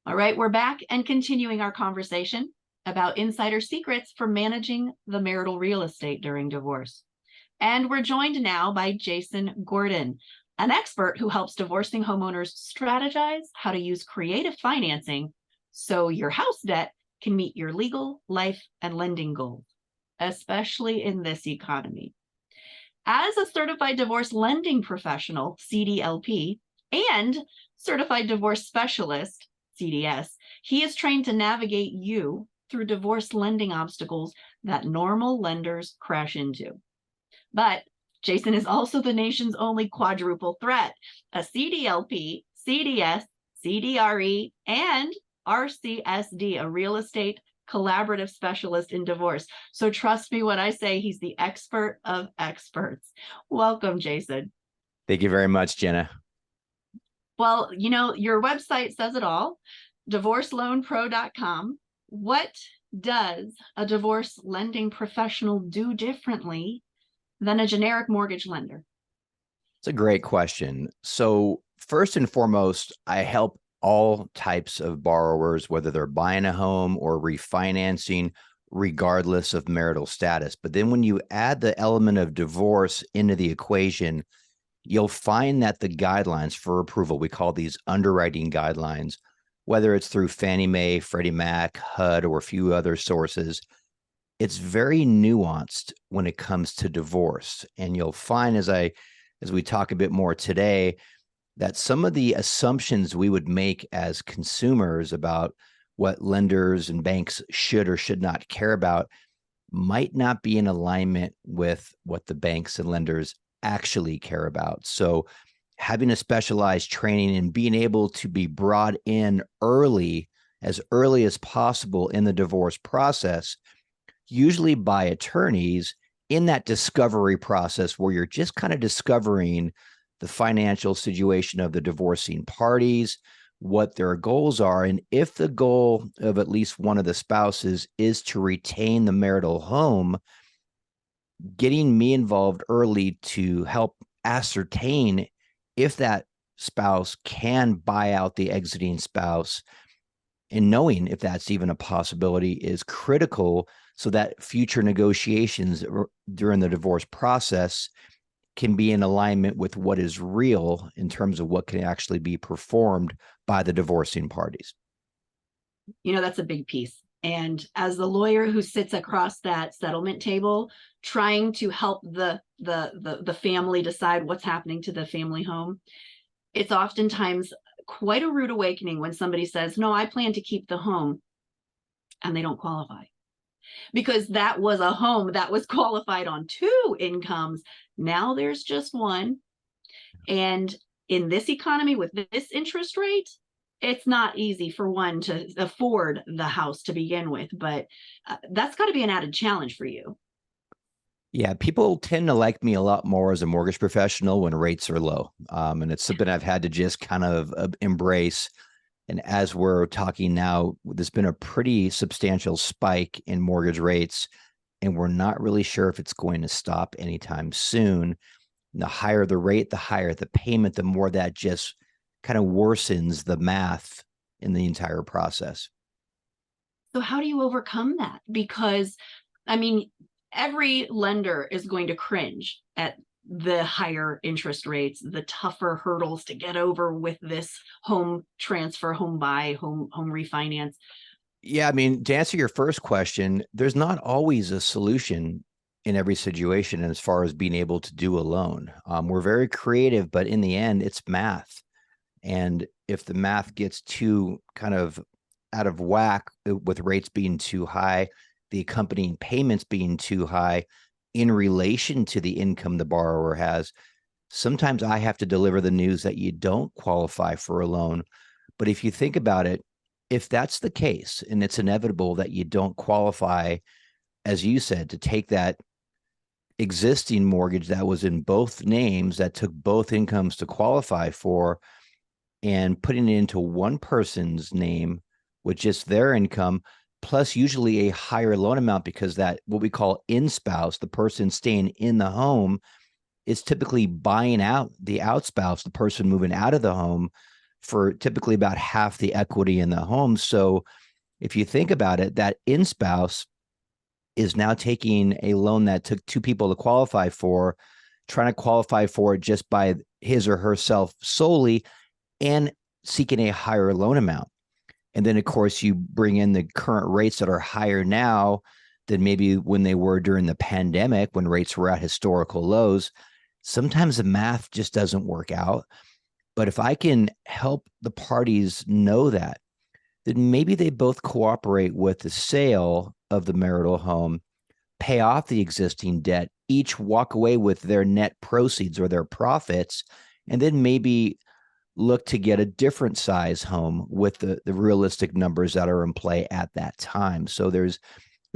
All right, we're back and continuing our conversation about insider secrets for managing the marital real estate during divorce. And we're joined now by Jason Gordon, an expert who helps divorcing homeowners strategize how to use creative financing so your house debt can meet your legal, life, and lending goals, especially in this economy. As a certified divorce lending professional, CDLP, and certified divorce specialist, CDS, he is trained to navigate you through divorce lending obstacles that normal lenders crash into. But Jason is also the nation's only quadruple threat, a CDLP, CDS, CDRE, and RCSD, a real estate collaborative specialist in divorce. So trust me when I say he's the expert of experts. Welcome, Jason. Thank you very much, Jenna. Well, you know, your website says it all, divorceloanpro.com. What does a divorce lending professional do differently than a generic mortgage lender? It's a great question. So first and foremost, I help all types of borrowers, whether they're buying a home or refinancing, regardless of marital status. But then when you add the element of divorce into the equation, you'll find that the guidelines for approval, we call these underwriting guidelines, whether it's through Fannie Mae, Freddie Mac, HUD, or a few other sources, it's very nuanced when it comes to divorce. And you'll find as we talk a bit more today, that some of the assumptions we would make as consumers about what lenders and banks should or should not care about might not be in alignment with what the banks and lenders actually care about. So having a specialized training and being able to be brought in as early as possible in the divorce process, usually by attorneys in that discovery process where you're just kind of discovering the financial situation of the divorcing parties, what their goals are. And if the goal of at least one of the spouses is to retain the marital home, getting me involved early to help ascertain if that spouse can buy out the exiting spouse and knowing if that's even a possibility is critical so that future negotiations during the divorce process can be in alignment with what is real in terms of what can actually be performed by the divorcing parties. You know, that's a big piece. And as the lawyer who sits across that settlement table, trying to help the family decide what's happening to the family home, it's oftentimes quite a rude awakening when somebody says, no, I plan to keep the home, and they don't qualify. Because that was a home that was qualified on 2 incomes. Now there's just one. And in this economy with this interest rate, it's not easy for one to afford the house to begin with, but that's got to be an added challenge for you. Yeah, people tend to like me a lot more as a mortgage professional when rates are low. And it's something I've had to just kind of embrace. And as we're talking now, there's been a pretty substantial spike in mortgage rates, and we're not really sure if it's going to stop anytime soon. And the higher the rate, the higher the payment, the more that just kind of worsens the math in the entire process. So how do you overcome that? Because, I mean, every lender is going to cringe at the higher interest rates, the tougher hurdles to get over with this home transfer, home buy, home refinance. Yeah, I mean, to answer your first question, there's not always a solution in every situation as far as being able to do a loan. We're very creative, but in the end, it's math. And if the math gets too kind of out of whack with rates being too high, the accompanying payments being too high in relation to the income the borrower has, sometimes I have to deliver the news that you don't qualify for a loan. But if you think about it, if that's the case, and it's inevitable that you don't qualify, as you said, to take that existing mortgage that was in both names that took both incomes to qualify for and putting it into one person's name with just their income, plus usually a higher loan amount because that what we call in-spouse, the person staying in the home, is typically buying out the outspouse, the person moving out of the home. for typically about half the equity in the home. So if you think about it, that in-spouse is now taking a loan that took two people to qualify for, trying to qualify for it just by his or herself solely, and seeking a higher loan amount. And then, of course, you bring in the current rates that are higher now than maybe when they were during the pandemic, when rates were at historical lows. Sometimes the math just doesn't work out. But if I can help the parties know that, then maybe they both cooperate with the sale of the marital home, pay off the existing debt, each walk away with their net proceeds or their profits, and then maybe look to get a different size home with the realistic numbers that are in play at that time. So there's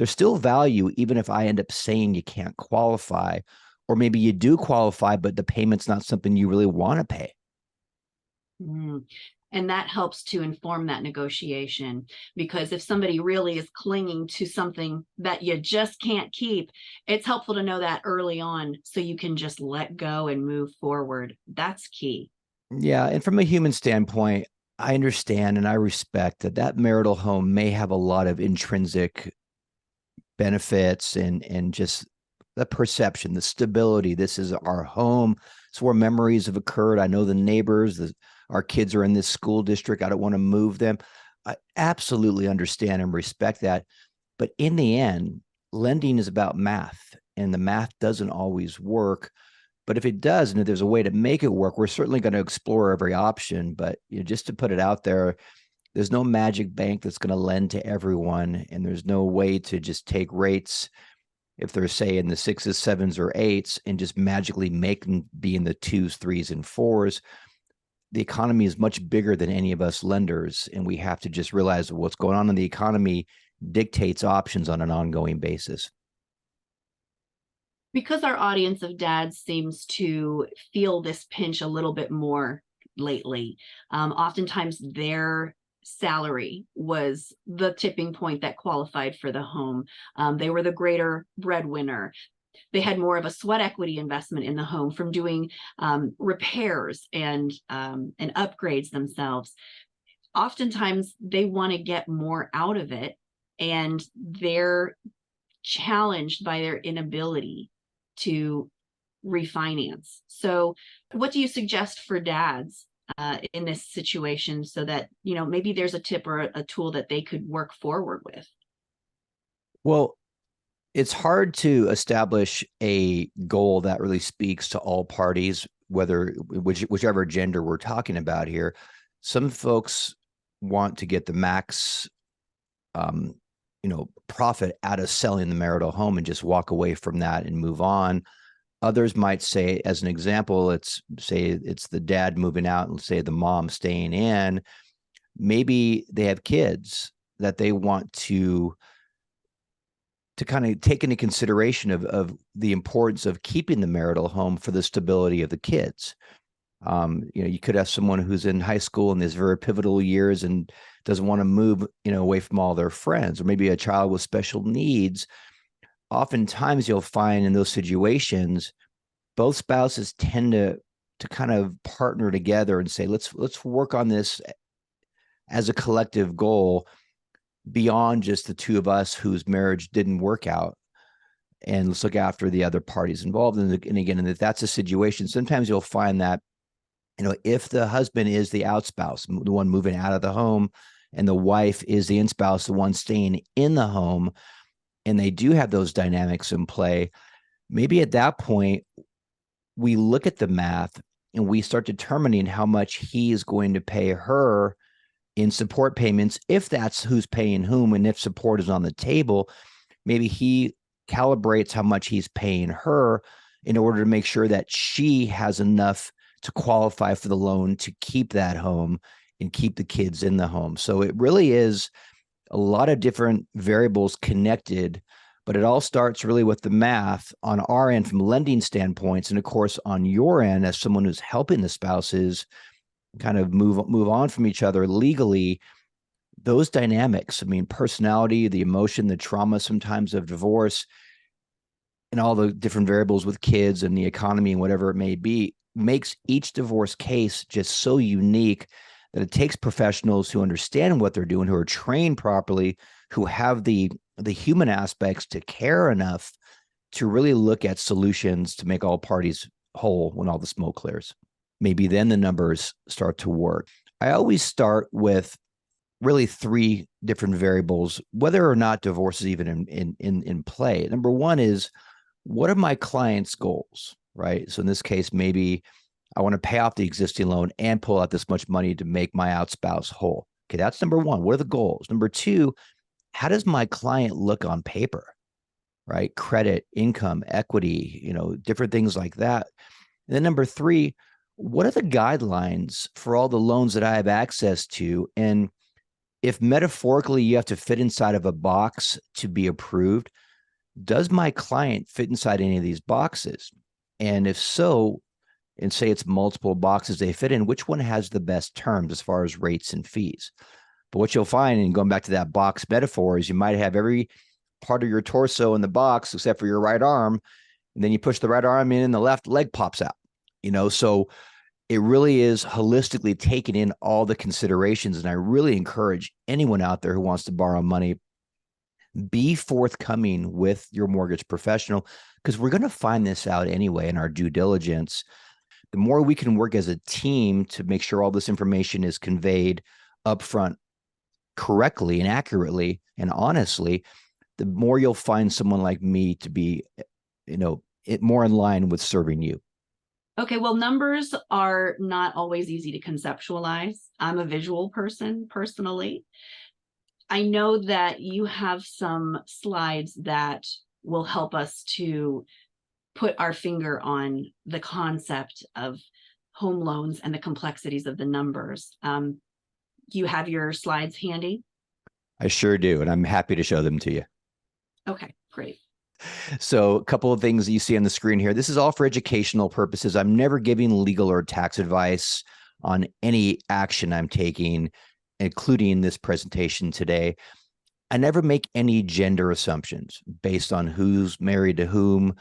still value, even if I end up saying you can't qualify, or maybe you do qualify, but the payment's not something you really want to pay. Mm. And that helps to inform that negotiation, because if somebody really is clinging to something that you just can't keep, it's helpful to know that early on so you can just let go and move forward. That's key. Yeah. And from a human standpoint, I understand and I respect that marital home may have a lot of intrinsic benefits and just the perception, the stability. This is our home. It's where memories have occurred. I know the neighbors, our kids are in this school district. I don't want to move them. I absolutely understand and respect that. But in the end, lending is about math, and the math doesn't always work. But if it does, and if there's a way to make it work, we're certainly going to explore every option. But just to put it out there, there's no magic bank that's going to lend to everyone, and there's no way to just take rates if they're, say, in the 6s, 7s, or 8s and just magically make them be in the 2s, 3s, and 4s. The economy is much bigger than any of us lenders, and we have to just realize that what's going on in the economy dictates options on an ongoing basis. Because our audience of dads seems to feel this pinch a little bit more lately, oftentimes their salary was the tipping point that qualified for the home. They were the greater breadwinner. They had more of a sweat equity investment in the home from doing repairs and upgrades themselves. Oftentimes they want to get more out of it, and they're challenged by their inability to refinance. So what do you suggest for dads in this situation, so that, maybe there's a tip or a tool that they could work forward with? Well, it's hard to establish a goal that really speaks to all parties, whichever gender we're talking about here. Some folks want to get the max, profit out of selling the marital home and just walk away from that and move on. Others might say, as an example, it's the dad moving out and say the mom staying in. Maybe they have kids that they want to kind of take into consideration of the importance of keeping the marital home for the stability of the kids. You could have someone who's in high school in these very pivotal years and doesn't want to move, away from all their friends, or maybe a child with special needs. Oftentimes you'll find in those situations, both spouses tend to kind of partner together and say, let's work on this as a collective goal beyond just the two of us whose marriage didn't work out. And let's look after the other parties involved. And again, and if that's a situation, sometimes you'll find that, if the husband is the outspouse, the one moving out of the home, and the wife is the in-spouse, the one staying in the home, and they do have those dynamics in play, maybe at that point, we look at the math and we start determining how much he is going to pay her in support payments, if that's who's paying whom, and if support is on the table. Maybe he calibrates how much he's paying her in order to make sure that she has enough to qualify for the loan to keep that home and keep the kids in the home. So it really is a lot of different variables connected, but it all starts really with the math on our end from lending standpoints. And of course, on your end, as someone who's helping the spouses kind of move on from each other legally, those dynamics, personality, the emotion, the trauma sometimes of divorce, and all the different variables with kids and the economy and whatever it may be, makes each divorce case just so unique that it takes professionals who understand what they're doing, who are trained properly, who have the human aspects to care enough to really look at solutions to make all parties whole when all the smoke clears. Maybe then the numbers start to work. I always start with really three different variables, whether or not divorce is even in play. Number one is, what are my clients' goals, right? So in this case, maybe I want to pay off the existing loan and pull out this much money to make my out spouse whole. Okay, that's number one. What are the goals? Number two, how does my client look on paper, right? Credit, income, equity, different things like that. And then number three, what are the guidelines for all the loans that I have access to? And if metaphorically you have to fit inside of a box to be approved, does my client fit inside any of these boxes? And if so, and say it's multiple boxes they fit in, which one has the best terms as far as rates and fees? But what you'll find, and going back to that box metaphor, is you might have every part of your torso in the box except for your right arm, and then you push the right arm in and the left leg pops out. So it really is holistically taking in all the considerations. And I really encourage anyone out there who wants to borrow money, be forthcoming with your mortgage professional, because we're going to find this out anyway in our due diligence. The more we can work as a team to make sure all this information is conveyed upfront correctly and accurately and honestly, the more you'll find someone like me to be, more in line with serving you. Okay, well, numbers are not always easy to conceptualize. I'm a visual person personally. I know that you have some slides that will help us to put our finger on the concept of home loans and the complexities of the numbers. You have your slides handy? I sure do, and I'm happy to show them to you. Okay, great. So a couple of things that you see on the screen here. This is all for educational purposes. I'm never giving legal or tax advice on any action I'm taking, including this presentation today. I never make any gender assumptions based on who's married to whom,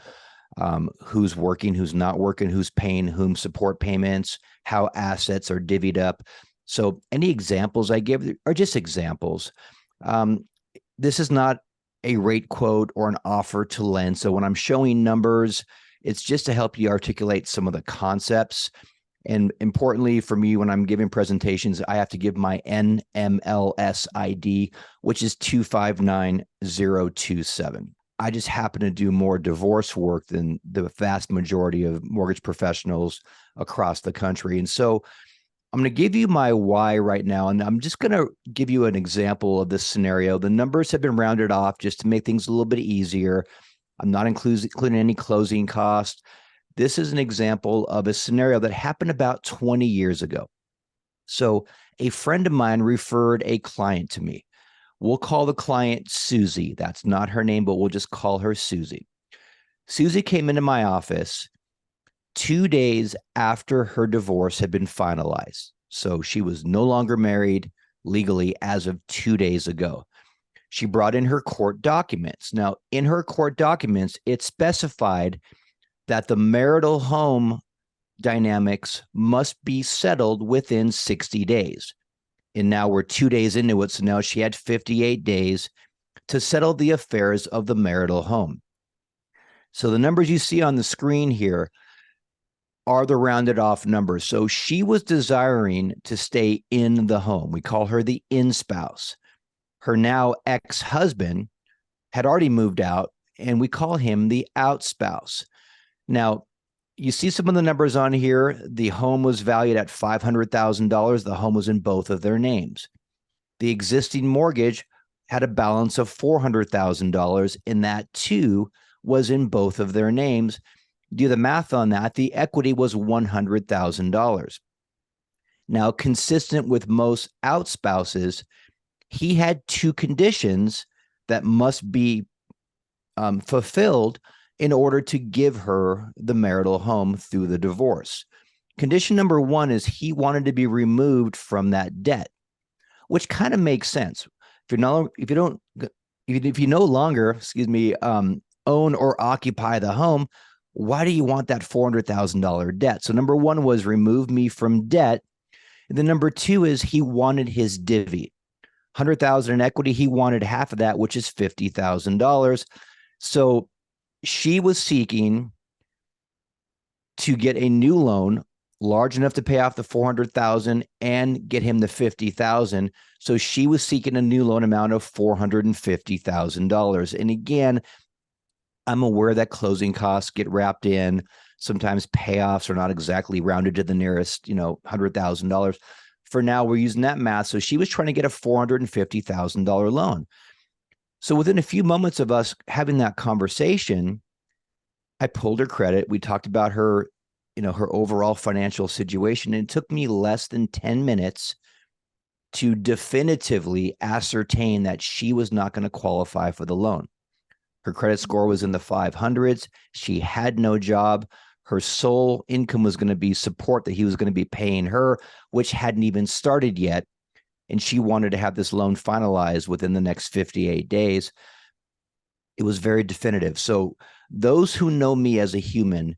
who's working, who's not working, who's paying whom support payments, how assets are divvied up. So any examples I give are just examples. This is not a rate quote or an offer to lend. So when I'm showing numbers, it's just to help you articulate some of the concepts. And importantly for me, when I'm giving presentations, I have to give my NMLS ID, which is 259027. I just happen to do more divorce work than the vast majority of mortgage professionals across the country. And so I'm going to give you my why right now, and I'm just going to give you an example of this scenario. The numbers have been rounded off just to make things a little bit easier. I'm not including any closing costs. This is an example of a scenario that happened about 20 years ago. So a friend of mine referred a client to me. We'll call the client Susie. That's not her name, but we'll just call her Susie. Susie came into my office 2 days after her divorce had been finalized. So she was no longer married legally as of 2 days ago. She brought in her court documents. Now, in her court documents, it specified that the marital home dynamics must be settled within 60 days. And now we're 2 days into it. So now she had 58 days to settle the affairs of the marital home. So the numbers you see on the screen here are the rounded off numbers. So she was desiring to stay in the home. We call her the in-spouse. Her now ex-husband had already moved out, and we call him the out-spouse. Now, you see some of the numbers on here. The home was valued at $500,000. The home was in both of their names. The existing mortgage had a balance of $400,000, and that too was in both of their names. Do the math on that, the equity was $100,000. Now, consistent with most out spouses, he had two conditions that must be fulfilled in order to give her the marital home through the divorce. Condition number one is he wanted to be removed from that debt, which kind of makes sense. If you no longer, own or occupy the home, why do you want that $400,000 debt? So number one was remove me from debt. And then number two is he wanted his divvy. 100,000 in equity. He wanted half of that, which is $50,000. So she was seeking to get a new loan large enough to pay off the 400,000 and get him the 50,000. So she was seeking a new loan amount of $450,000. And again, I'm aware that closing costs get wrapped in. Sometimes payoffs are not exactly rounded to the nearest, $100,000. For now, we're using that math. So she was trying to get a $450,000 loan. So within a few moments of us having that conversation, I pulled her credit. We talked about her, her overall financial situation. And it took me less than 10 minutes to definitively ascertain that she was not going to qualify for the loan. Her credit score was in the 500s. She had no job. Her sole income was going to be support that he was going to be paying her, which hadn't even started yet. And she wanted to have this loan finalized within the next 58 days. It was very definitive. So those who know me as a human,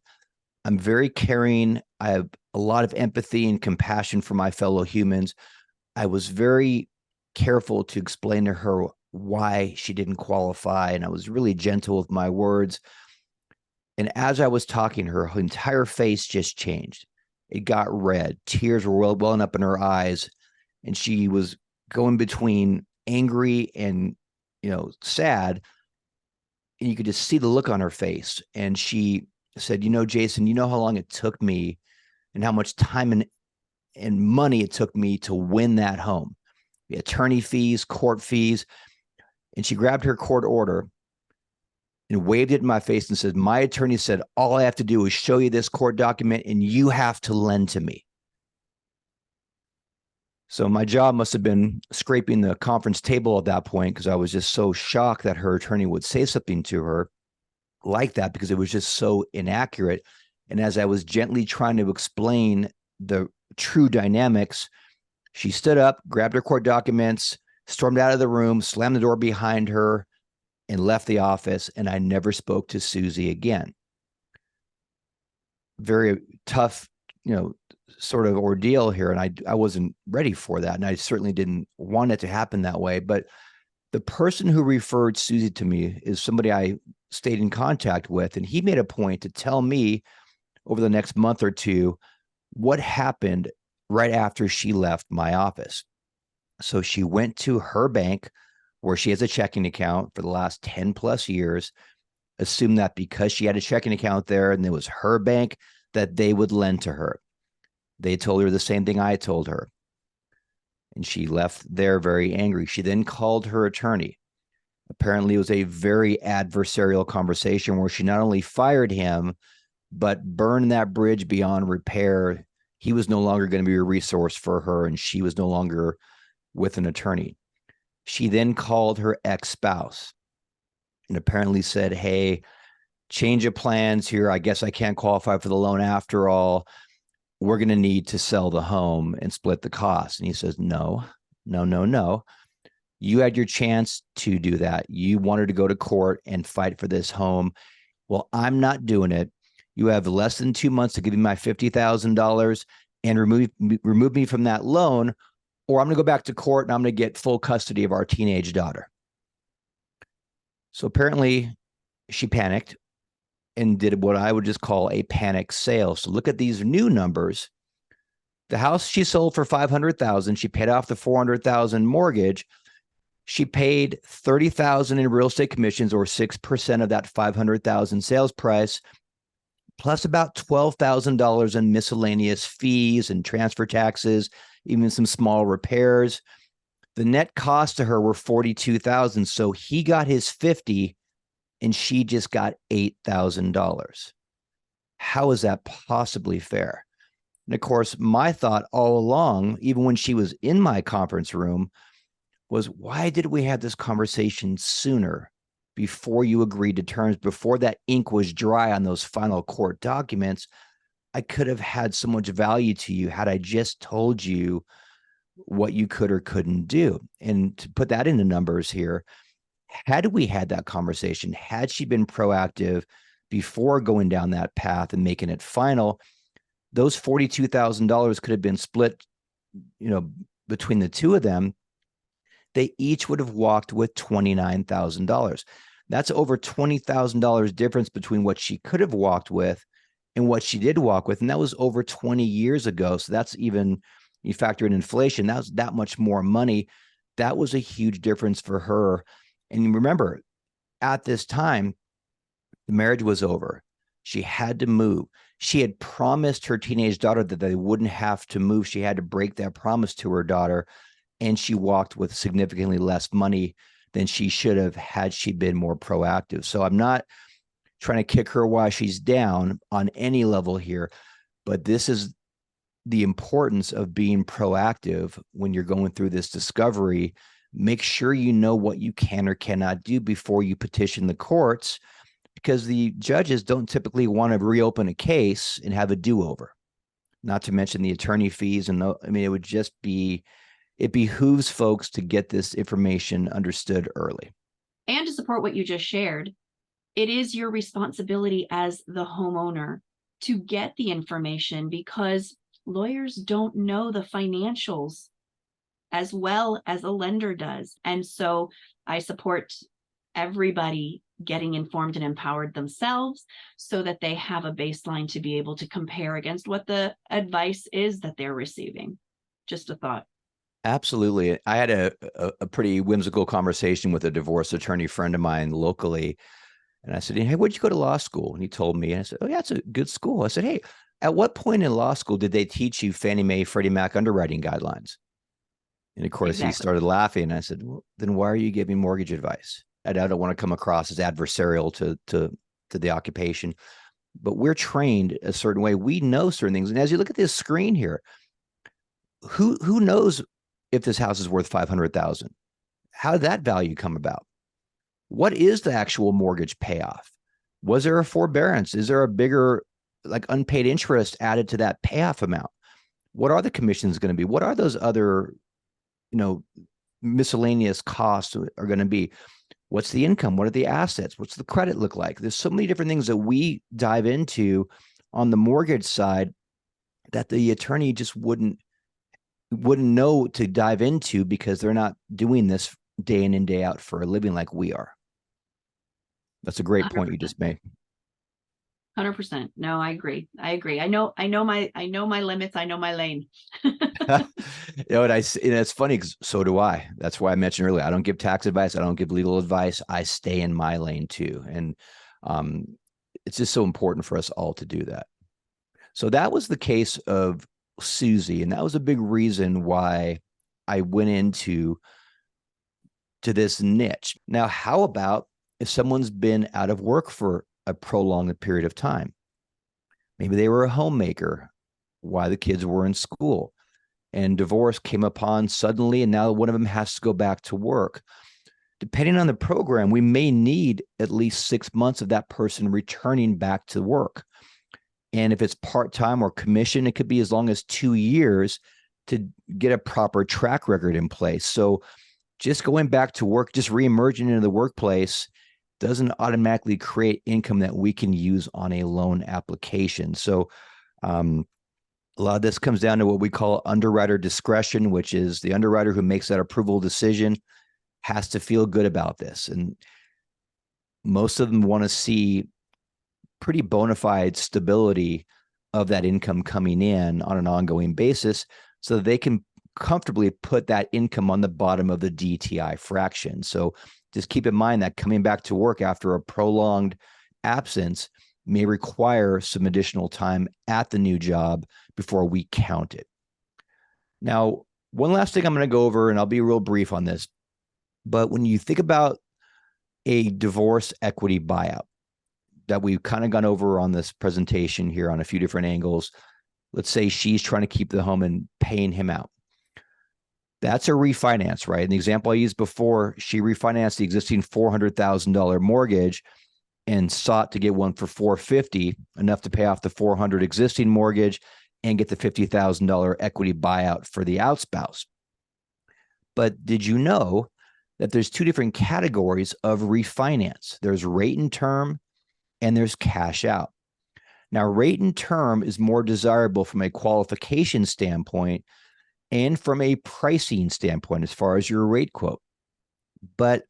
I'm very caring. I have a lot of empathy and compassion for my fellow humans. I was very careful to explain to her why she didn't qualify. And I was really gentle with my words. And as I was talking, her entire face just changed. It got red. Tears were welling up in her eyes. And she was going between angry and, sad. And you could just see the look on her face. And she said, Jason, you know how long it took me and how much time and money it took me to win that home. The attorney fees, court fees. And she grabbed her court order and waved it in my face and said, my attorney said, all I have to do is show you this court document and you have to lend to me. So my job must have been scraping the conference table at that point because I was just so shocked that her attorney would say something to her like that because it was just so inaccurate. And as I was gently trying to explain the true dynamics, she stood up, grabbed her court documents, stormed out of the room, slammed the door behind her, and left the office. And I never spoke to Susie again. Very tough, sort of ordeal here. And I wasn't ready for that. And I certainly didn't want it to happen that way. But the person who referred Susie to me is somebody I stayed in contact with. And he made a point to tell me over the next month or two what happened right after she left my office. So she went to her bank where she has a checking account for the last 10 plus years, assumed that because she had a checking account there and it was her bank that they would lend to her. They told her the same thing I told her. And she left there very angry. She then called her attorney. Apparently, it was a very adversarial conversation where she not only fired him, but burned that bridge beyond repair. He was no longer going to be a resource for her, and she was no longer with an attorney. She then called her ex-spouse and apparently said, hey, change of plans here. I guess I can't qualify for the loan after all. We're going to need to sell the home and split the cost. And he says, no. You had your chance to do that. You wanted to go to court and fight for this home. Well, I'm not doing it. You have less than 2 months to give me my $50,000 and remove me from that loan, or I'm going to go back to court and I'm going to get full custody of our teenage daughter. So apparently she panicked and did what I would just call a panic sale. So look at these new numbers. The house she sold for $500,000. She paid off the $400,000 mortgage. She paid $30,000 in real estate commissions, or 6% of that $500,000 sales price, plus about $12,000 in miscellaneous fees and transfer taxes, even some small repairs. The net cost to her were $42,000. So he got his $50,000 and she just got $8,000. How is that possibly fair? And of course, my thought all along, even when she was in my conference room, was why did we have this conversation sooner, before you agreed to terms, before that ink was dry on those final court documents? I could have had so much value to you had I just told you what you could or couldn't do. And to put that into numbers here, had we had that conversation, had she been proactive before going down that path and making it final, those $42,000 could have been split between the two of them, they each would have walked with $29,000. That's over $20,000 difference between what she could have walked with and what she did walk with. And that was over 20 years ago. So that's even, you factor in inflation, that was that much more money. That was a huge difference for her. And remember, at this time, the marriage was over. She had to move. She had promised her teenage daughter that they wouldn't have to move. She had to break that promise to her daughter. And she walked with significantly less money than she should have had she been more proactive. So I'm not trying to kick her while she's down on any level here, but this is the importance of being proactive when you're going through this discovery. Make sure you know what you can or cannot do before you petition the courts, because the judges don't typically want to reopen a case and have a do-over, not to mention the attorney fees. And it would just be, it behooves folks to get this information understood early. And to support what you just shared, it is your responsibility as the homeowner to get the information, because lawyers don't know the financials as well as a lender does. And so I support everybody getting informed and empowered themselves so that they have a baseline to be able to compare against what the advice is that they're receiving. Just a thought. Absolutely. I had a pretty whimsical conversation with a divorce attorney friend of mine locally. And I said, hey, where'd you go to law school? And he told me, and I said, oh, yeah, it's a good school. I said, hey, at what point in law school did they teach you Fannie Mae, Freddie Mac underwriting guidelines? And of course, He started laughing. And I said, well, then why are you giving mortgage advice? I don't want to come across as adversarial to the occupation, but we're trained a certain way. We know certain things. And as you look at this screen here, who knows if this house is worth $500,000? How did that value come about? What is the actual mortgage payoff? Was there a forbearance? Is there a bigger, like, unpaid interest added to that payoff amount? What are the commissions going to be? What are those other, miscellaneous costs are going to be? What's the income? What are the assets? What's the credit look like? There's so many different things that we dive into on the mortgage side that the attorney just wouldn't know to dive into, because they're not doing this day in and day out for a living like we are. That's a great 100%. Point you just made. 100%. No, I agree. I know my limits. I know my lane. And it's funny because so do I. That's why I mentioned earlier, I don't give tax advice. I don't give legal advice. I stay in my lane too. And it's just so important for us all to do that. So that was the case of Susie. And that was a big reason why I went into this niche. Now, how about if someone's been out of work for a prolonged period of time? Maybe they were a homemaker while the kids were in school, and divorce came upon suddenly, and now one of them has to go back to work. Depending on the program, we may need at least 6 months of that person returning back to work. And if it's part-time or commission, it could be as long as 2 years to get a proper track record in place. So just going back to work, just reemerging into the workplace, doesn't automatically create income that we can use on a loan application. So a lot of this comes down to what we call underwriter discretion, which is the underwriter who makes that approval decision has to feel good about this. And most of them want to see pretty bona fide stability of that income coming in on an ongoing basis, so that they can comfortably put that income on the bottom of the DTI fraction. So just keep in mind that coming back to work after a prolonged absence may require some additional time at the new job before we count it. Now, one last thing I'm going to go over, and I'll be real brief on this, but when you think about a divorce equity buyout that we've kind of gone over on this presentation here on a few different angles, let's say she's trying to keep the home and paying him out. That's a refinance, right? In the example I used before, she refinanced the existing $400,000 mortgage and sought to get one for $450,000, enough to pay off the $400,000 existing mortgage and get the $50,000 equity buyout for the outspouse. But did you know that there's two different categories of refinance? There's rate and term, and there's cash out. Now, rate and term is more desirable from a qualification standpoint, and from a pricing standpoint, as far as your rate quote. But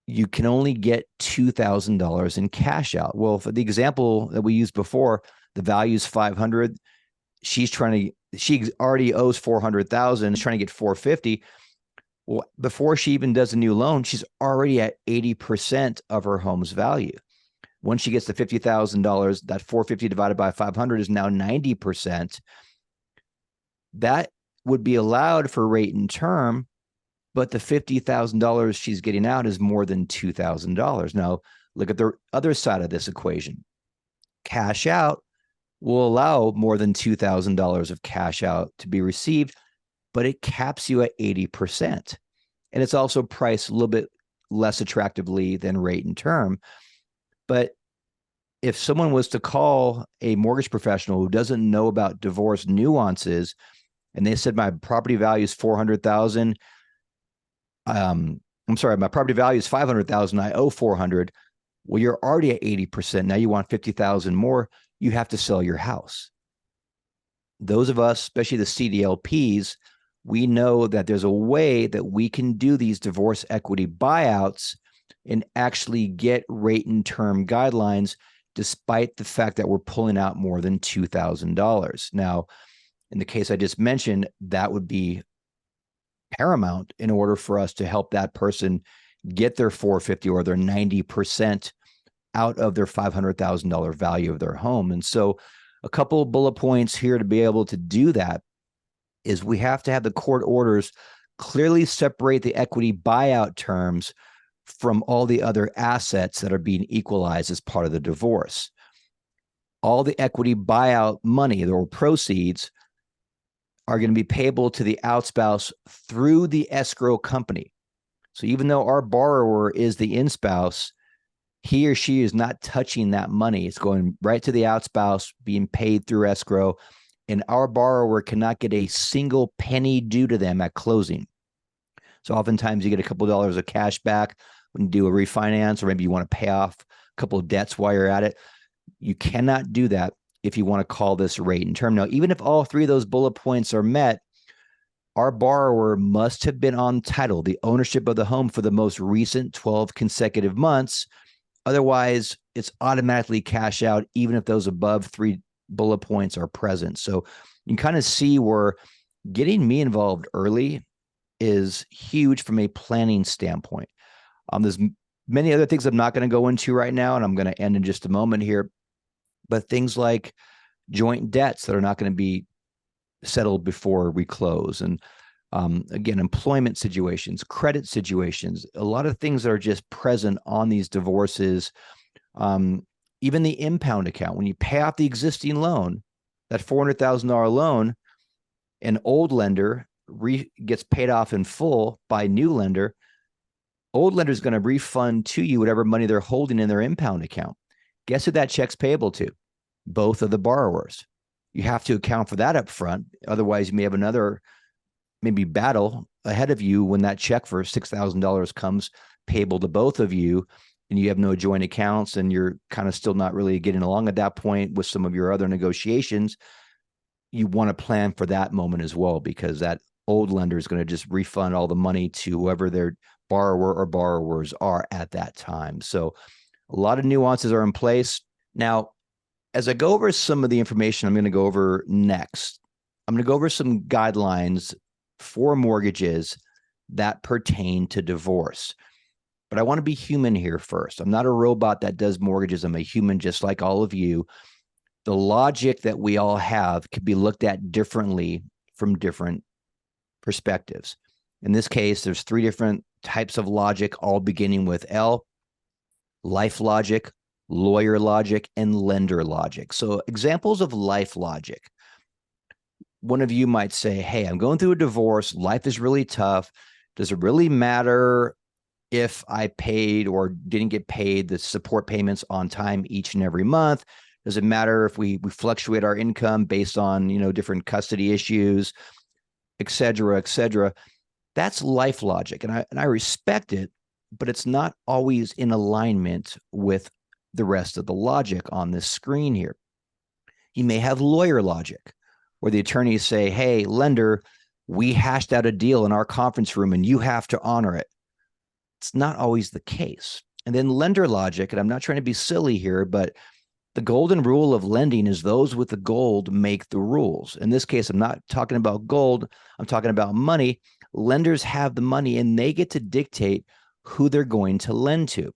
you can only get $2,000 in cash out. Well, for the example that we used before, the value is 500. She already owes 400,000, is trying to get 450. Well, before she even does a new loan, she's already at 80% of her home's value. Once she gets to $50,000, that 450 divided by 500 is now 90%. That would be allowed for rate and term, but the $50,000 she's getting out is more than $2,000. Now, look at the other side of this equation. Cash out will allow more than $2,000 of cash out to be received, but it caps you at 80%. And it's also priced a little bit less attractively than rate and term. But if someone was to call a mortgage professional who doesn't know about divorce nuances, and they said, my property value is 400,000, I'm sorry, my property value is 500,000, I owe 400. Well, you're already at 80%. Now you want 50,000 more, you have to sell your house. Those of us, especially the CDLPs, we know that there's a way that we can do these divorce equity buyouts and actually get rate and term guidelines, despite the fact that we're pulling out more than $2,000. Now, in the case I just mentioned, that would be paramount in order for us to help that person get their 450 or their 90% out of their $500,000 value of their home. And so a couple of bullet points here to be able to do that is we have to have the court orders clearly separate the equity buyout terms from all the other assets that are being equalized as part of the divorce. All the equity buyout money or proceeds are going to be payable to the outspouse through the escrow company. So even though our borrower is the in-spouse, he or she is not touching that money. It's going right to the outspouse, being paid through escrow, and our borrower cannot get a single penny due to them at closing. So oftentimes you get a couple of dollars of cash back when you do a refinance, or maybe you want to pay off a couple of debts while you're at it. You cannot do that if you want to call this rate and term. Now, even if all three of those bullet points are met, our borrower must have been on title, the ownership of the home, for the most recent 12 consecutive months. Otherwise, it's automatically cash out, even if those above three bullet points are present. So you can kind of see where getting me involved early is huge from a planning standpoint. There's many other things I'm not going to go into right now, and I'm going to end in just a moment here. But things like joint debts that are not going to be settled before we close. And again, employment situations, credit situations, a lot of things that are just present on these divorces. Even the impound account, when you pay off the existing loan, that $400,000 loan, an old lender gets paid off in full by new lender. Old lender is going to refund to you whatever money they're holding in their impound account. Guess who that check's payable to? Both of the borrowers. You have to account for that up front. Otherwise, you may have another maybe battle ahead of you when that check for $6,000 comes payable to both of you, and you have no joint accounts, and you're kind of still not really getting along at that point with some of your other negotiations. You want to plan for that moment as well, because that old lender is going to just refund all the money to whoever their borrower or borrowers are at that time. So a lot of nuances are in place. Now, as I go over some of the information I'm going to go over next, I'm going to go over some guidelines for mortgages that pertain to divorce. But I want to be human here first. I'm not a robot that does mortgages. I'm a human just like all of you. The logic that we all have could be looked at differently from different perspectives. In this case, there's three different types of logic, all beginning with L: life logic, lawyer logic, and lender logic. So examples of life logic. One of you might say, hey, I'm going through a divorce. Life is really tough. Does it really matter if I paid or didn't get paid the support payments on time each and every month? Does it matter if we fluctuate our income based on, different custody issues, et cetera, et cetera? That's life logic. And I respect it, but it's not always in alignment with the rest of the logic on this screen here. You may have lawyer logic, where the attorneys say, hey, lender, We hashed out a deal in our conference room and you have to honor it. It's not always the case. And then lender logic, and I'm not trying to be silly here, but the golden rule of lending is those with the gold make the rules. In this case, I'm not talking about gold. I'm talking about money. Lenders have the money and they get to dictate who they're going to lend to.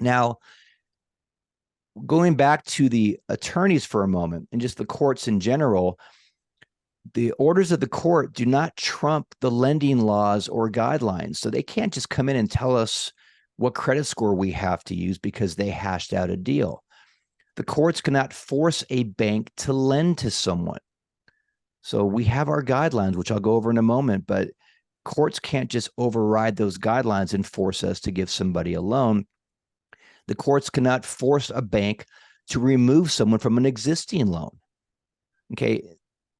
Now, going back to the attorneys for a moment and just the courts in general, the orders of the court do not trump the lending laws or guidelines. So they can't just come in and tell us what credit score we have to use because they hashed out a deal. The courts cannot force a bank to lend to someone. So we have our guidelines, which I'll go over in a moment, but courts can't just override those guidelines and force us to give somebody a loan. The courts cannot force a bank to remove someone from an existing loan. Okay,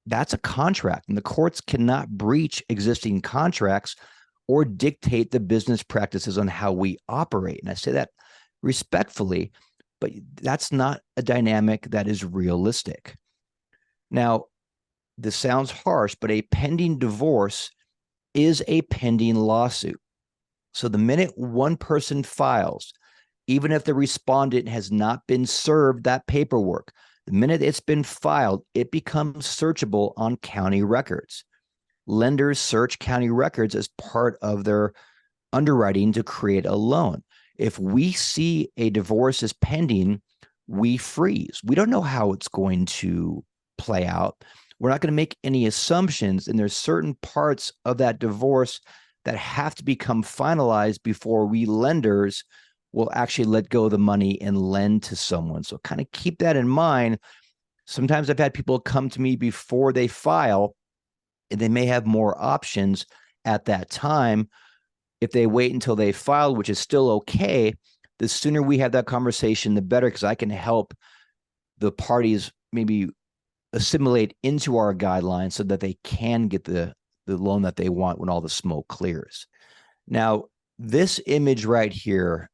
that's a contract, and the courts cannot breach existing contracts or dictate the business practices on how we operate. And I say that respectfully, but that's not a dynamic that is realistic. Now, this sounds harsh, but a pending divorce is a pending lawsuit. So the minute one person files, even if the respondent has not been served that paperwork, the minute it's been filed, it becomes searchable on county records. Lenders search county records as part of their underwriting to create a loan. If we see a divorce is pending, we freeze. We don't know how it's going to play out. We're not going to make any assumptions, and there's certain parts of that divorce that have to become finalized before we lenders will actually let go of the money and lend to someone. So kind of keep that in mind. Sometimes I've had people come to me before they file, and they may have more options at that time. If they wait until they file, which is still okay, the sooner we have that conversation, the better, because I can help the parties maybe assimilate into our guidelines so that they can get the loan that they want when all the smoke clears. Now, this image right here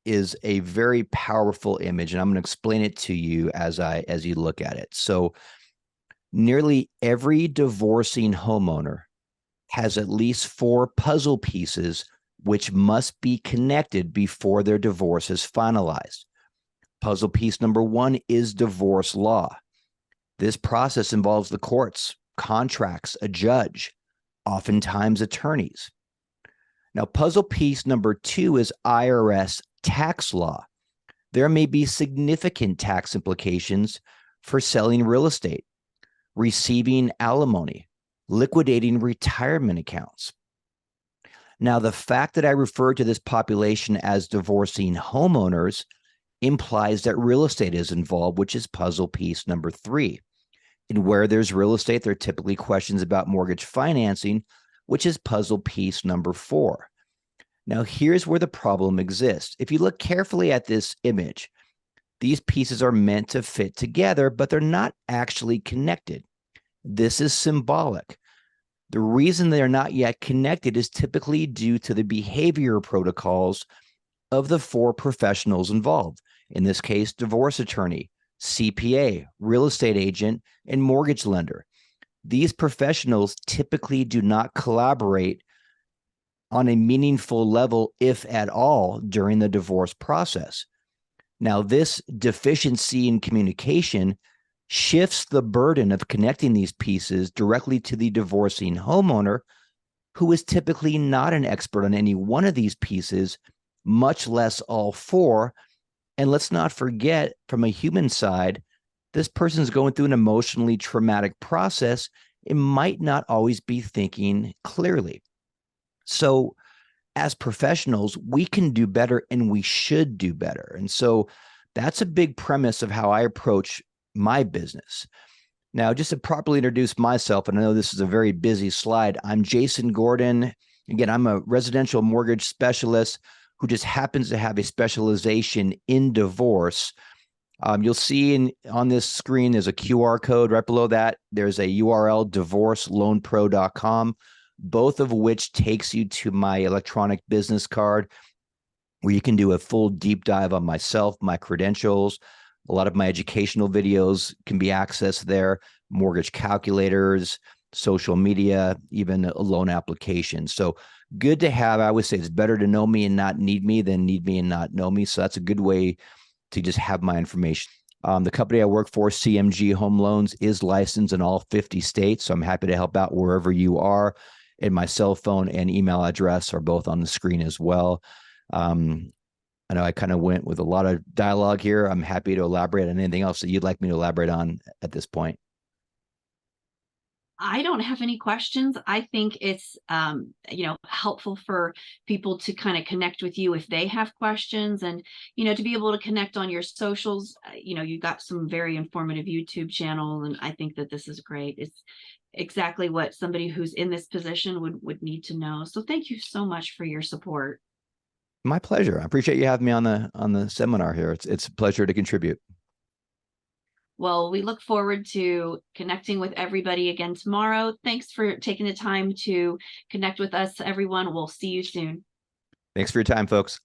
is a very powerful image, and I'm going to explain it to you as you look at it. So nearly every divorcing homeowner has at least 4 puzzle pieces which must be connected before their divorce is finalized. Puzzle piece number 1 is divorce law. This process involves the courts, contracts, a judge, oftentimes attorneys. Now, puzzle piece number 2 is IRS tax law. There may be significant tax implications for selling real estate, receiving alimony, liquidating retirement accounts. Now, the fact that I refer to this population as divorcing homeowners implies that real estate is involved, which is puzzle piece number 3. And where there's real estate, there are typically questions about mortgage financing, which is puzzle piece number 4. Now, here's where the problem exists. If you look carefully at this image, these pieces are meant to fit together, but they're not actually connected. This is symbolic. The reason they're not yet connected is typically due to the behavior protocols of the 4 professionals involved. In this case, divorce attorney, CPA, real estate agent, and mortgage lender. These professionals typically do not collaborate on a meaningful level, if at all, during the divorce process. Now, this deficiency in communication shifts the burden of connecting these pieces directly to the divorcing homeowner, who is typically not an expert on any one of these pieces, much less all 4. And let's not forget, from a human side, this person's going through an emotionally traumatic process. It might not always be thinking clearly. So as professionals, we can do better and we should do better. And so that's a big premise of how I approach my business. Now, just to properly introduce myself, and I know this is a very busy slide, I'm Jason Gordon. Again, I'm a residential mortgage specialist who just happens to have a specialization in divorce. You'll see on this screen, there's a QR code. Right below that, there's a URL, divorceloanpro.com, both of which takes you to my electronic business card, where you can do a full deep dive on myself, my credentials. A lot of my educational videos can be accessed there, mortgage calculators, social media, even a loan application. So good to have. I always say it's better to know me and not need me than need me and not know me. So that's a good way to just have my information. The company I work for, CMG Home Loans, is licensed in all 50 states. So I'm happy to help out wherever you are. And my cell phone and email address are both on the screen as well. I know I kind of went with a lot of dialogue here. I'm happy to elaborate on anything else that you'd like me to elaborate on at this point. I don't have any questions. I think it's helpful for people to kind of connect with you if they have questions, and to be able to connect on your socials. You got some very informative YouTube channel, and I think that this is great. It's exactly what somebody who's in this position would need to know. So thank you so much for your support. My pleasure. I appreciate you having me on the seminar here. It's a pleasure to contribute. Well, we look forward to connecting with everybody again tomorrow. Thanks for taking the time to connect with us, everyone. We'll see you soon. Thanks for your time, folks.